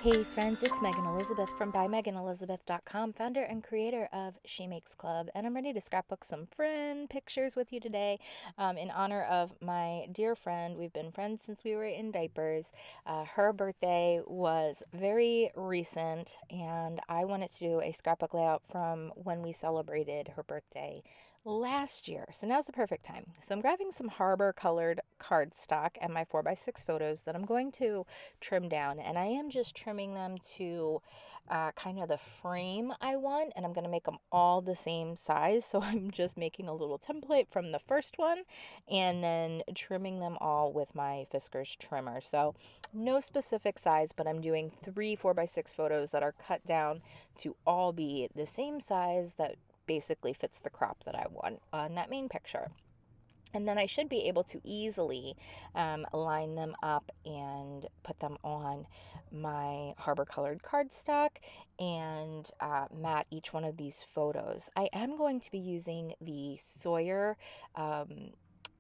Hey friends, it's Megan Elizabeth from ByMeganElizabeth.com, founder and creator of She Makes Club, and I'm ready to scrapbook some friend pictures with you today in honor of my dear friend. We've been friends since we were in diapers. Her birthday was very recent, and I wanted to do a scrapbook layout from when we celebrated her birthday last year. So now's the perfect time. So I'm grabbing some Harbor colored cardstock and my 4x6 photos that I'm going to trim down, and I am just trimming them to kind of the frame I want, and I'm going to make them all the same size. So I'm just making a little template from the first one and then trimming them all with my Fiskars trimmer. So no specific size, but I'm doing 3 4x6 photos that are cut down to all be the same size that basically fits the crop that I want on that main picture. And then I should be able to easily line them up and put them on my Harbor colored cardstock and mat each one of these photos. I am going to be using the Sawyer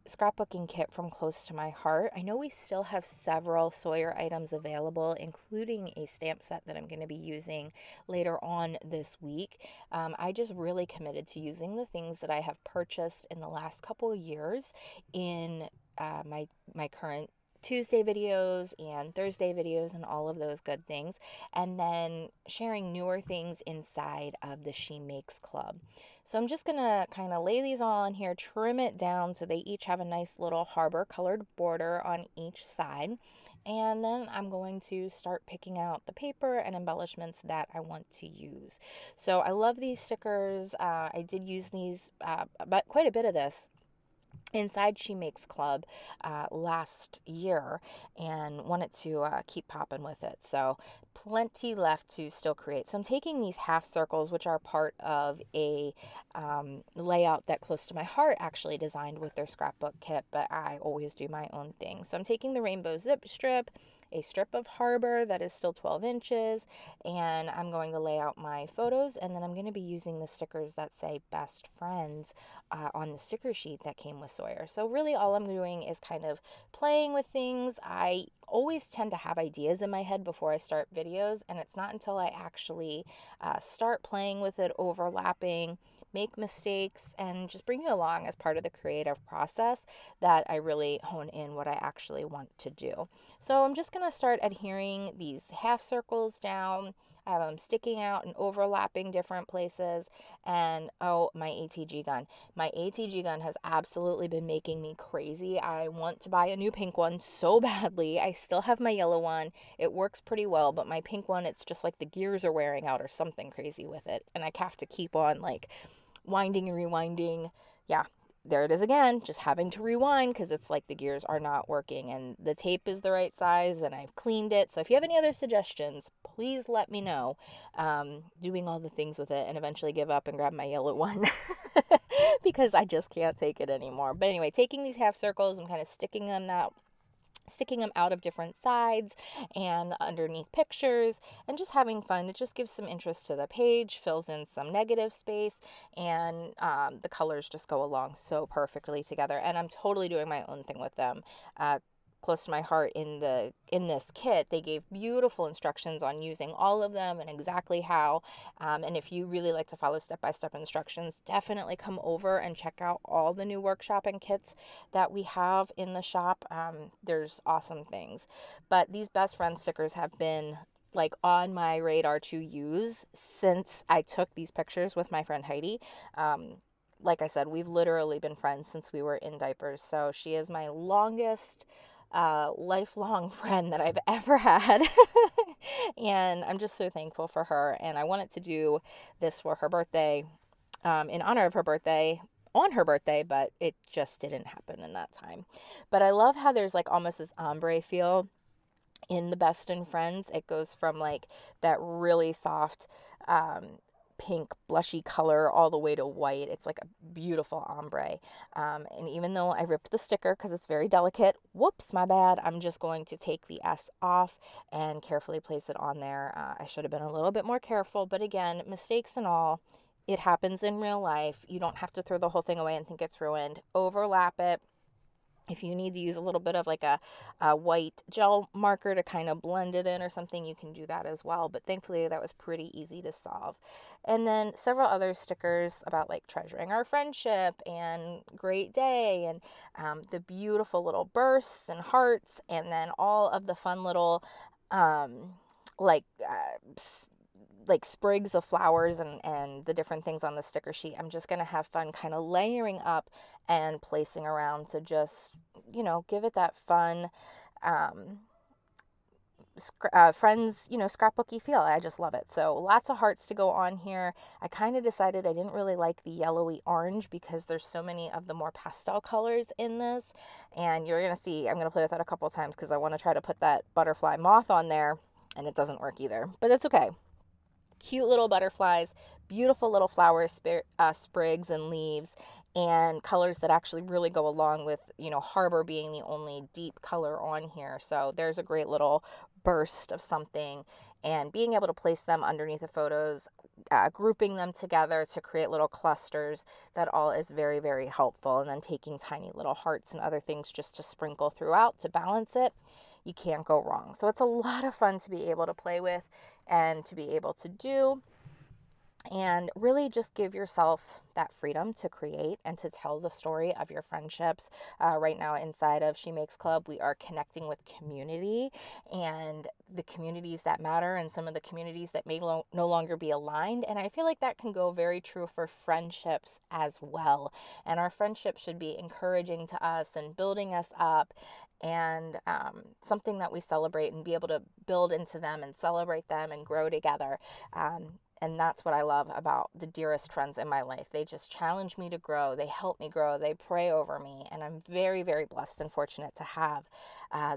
scrapbooking kit from Close to My Heart. I know we still have several Sawyer items available, including a stamp set that I'm going to be using later on this week. I just really committed to using the things that I have purchased in the last couple of years in my current Tuesday videos and Thursday videos and all of those good things, and then sharing newer things inside of the She Makes Club. So I'm just going to kind of lay these all on here, trim it down so they each have a nice little Harbor colored border on each side. And then I'm going to start picking out the paper and embellishments that I want to use. So I love these stickers. I did use these, but quite a bit of this inside She Makes Club last year, and wanted to keep popping with it. So plenty left to still create. So I'm taking these half circles, which are part of a layout that Close to My Heart actually designed with their scrapbook kit, but I always do my own thing. So I'm taking the rainbow zip strip, a strip of Harbor that is still 12 inches, and I'm going to lay out my photos, and then I'm going to be using the stickers that say Best Friends on the sticker sheet that came with Sawyer. So really all I'm doing is kind of playing with things. I always tend to have ideas in my head before I start videos, and it's not until I actually start playing with it, overlapping, make mistakes, and just bring you along as part of the creative process that I really hone in what I actually want to do. So I'm just going to start adhering these half circles down. I have them sticking out and overlapping different places. And oh, my ATG gun. My ATG gun has absolutely been making me crazy. I want to buy a new pink one so badly. I still have my yellow one. It works pretty well, but my pink one, it's just like the gears are wearing out or something crazy with it. And I have to keep on like winding and rewinding. Yeah, there it is again, just having to rewind because it's like the gears are not working, and the tape is the right size and I've cleaned it. So if you have any other suggestions, please let me know. Doing all the things with it and eventually give up and grab my yellow one because I just can't take it anymore. But anyway, taking these half circles and kind of sticking them out of different sides and underneath pictures, and just having fun. It just gives some interest to the page, fills in some negative space, and the colors just go along so perfectly together. And I'm totally doing my own thing with them. Close to My Heart in this kit, they gave beautiful instructions on using all of them and exactly how. And if you really like to follow step-by-step instructions, definitely come over and check out all the new workshop and kits that we have in the shop. There's awesome things. But these Best Friend stickers have been like on my radar to use since I took these pictures with my friend Heidi. Like I said, we've literally been friends since we were in diapers. So she is my longest lifelong friend that I've ever had. And I'm just so thankful for her. And I wanted to do this for her birthday, in honor of her birthday, on her birthday, but it just didn't happen in that time. But I love how there's like almost this ombre feel in the Best and Friends. It goes from like that really soft pink blushy color all the way to white. It's like a beautiful ombre. And even though I ripped the sticker because it's very delicate, whoops, my bad, I'm just going to take the S off and carefully place it on there. I should have been a little bit more careful, but again, mistakes and all, it happens in real life. You don't have to throw the whole thing away and think it's ruined. Overlap it If you need to use a little bit of like a white gel marker to kind of blend it in or something, you can do that as well. But thankfully, that was pretty easy to solve. And then several other stickers about like treasuring our friendship and great day, and the beautiful little bursts and hearts, and then all of the fun little um, like like sprigs of flowers and the different things on the sticker sheet. I'm just going to have fun kind of layering up and placing around to just, give it that fun, um, friends, scrapbooky feel. I just love it. So lots of hearts to go on here. I kind of decided I didn't really like the yellowy orange because there's so many of the more pastel colors in this. And you're going to see, I'm going to play with that a couple of times because I want to try to put that butterfly moth on there, and it doesn't work either, but it's okay. Cute little butterflies, beautiful little flower sprigs and leaves, and colors that actually really go along with, Harbor being the only deep color on here. So there's a great little burst of something, and being able to place them underneath the photos, grouping them together to create little clusters, that all is very, very helpful. And then taking tiny little hearts and other things just to sprinkle throughout to balance it. You can't go wrong. So it's a lot of fun to be able to play with and to be able to do, and really just give yourself that freedom to create and to tell the story of your friendships. Right now, inside of She Makes Club, we are connecting with community and the communities that matter, and some of the communities that may no longer be aligned. And I feel like that can go very true for friendships as well. And our friendships should be encouraging to us and building us up, and something that we celebrate and be able to build into them and celebrate them and grow together. And that's what I love about the dearest friends in my life. They just challenge me to grow. They help me grow. They pray over me. And I'm very, very blessed and fortunate to have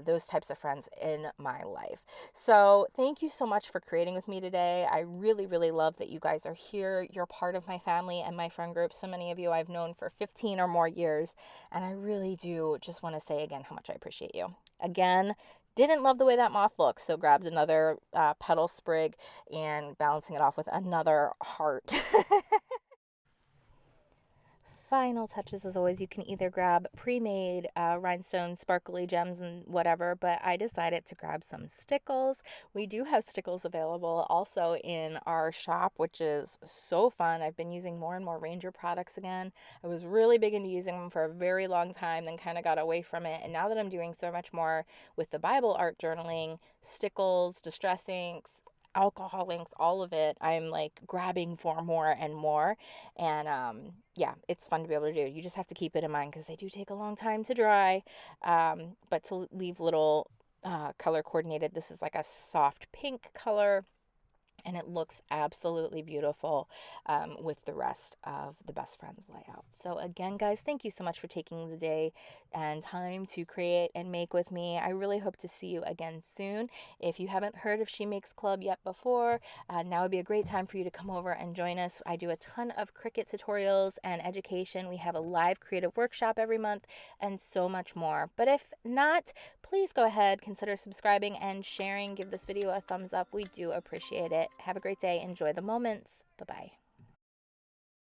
those types of friends in my life. So thank you so much for creating with me today. I really, really love that you guys are here. You're part of my family and my friend group. So many of you I've known for 15 or more years. And I really do just want to say again how much I appreciate you. Again, didn't love the way that moth looks, so grabbed another petal sprig and balancing it off with another heart. Final touches, as always, you can either grab pre-made rhinestone sparkly gems and whatever, but I decided to grab some stickles. We do have stickles available also in our shop, which is so fun. I've been using more and more Ranger products again. I was really big into using them for a very long time, then kind of got away from it. And now that I'm doing so much more with the Bible art journaling, stickles, distress inks, alcohol inks, all of it, I'm like grabbing for more and more. And yeah, it's fun to be able to do. You just have to keep it in mind because they do take a long time to dry. But to leave little color coordinated, this is like a soft pink color, and it looks absolutely beautiful with the rest of the Best Friends layout. So again, guys, thank you so much for taking the day and time to create and make with me. I really hope to see you again soon. If you haven't heard of She Makes Club yet before, now would be a great time for you to come over and join us. I do a ton of Cricut tutorials and education. We have a live creative workshop every month and so much more. But if not, please go ahead, consider subscribing and sharing. Give this video a thumbs up. We do appreciate it. Have a great day. Enjoy the moments. Bye-bye.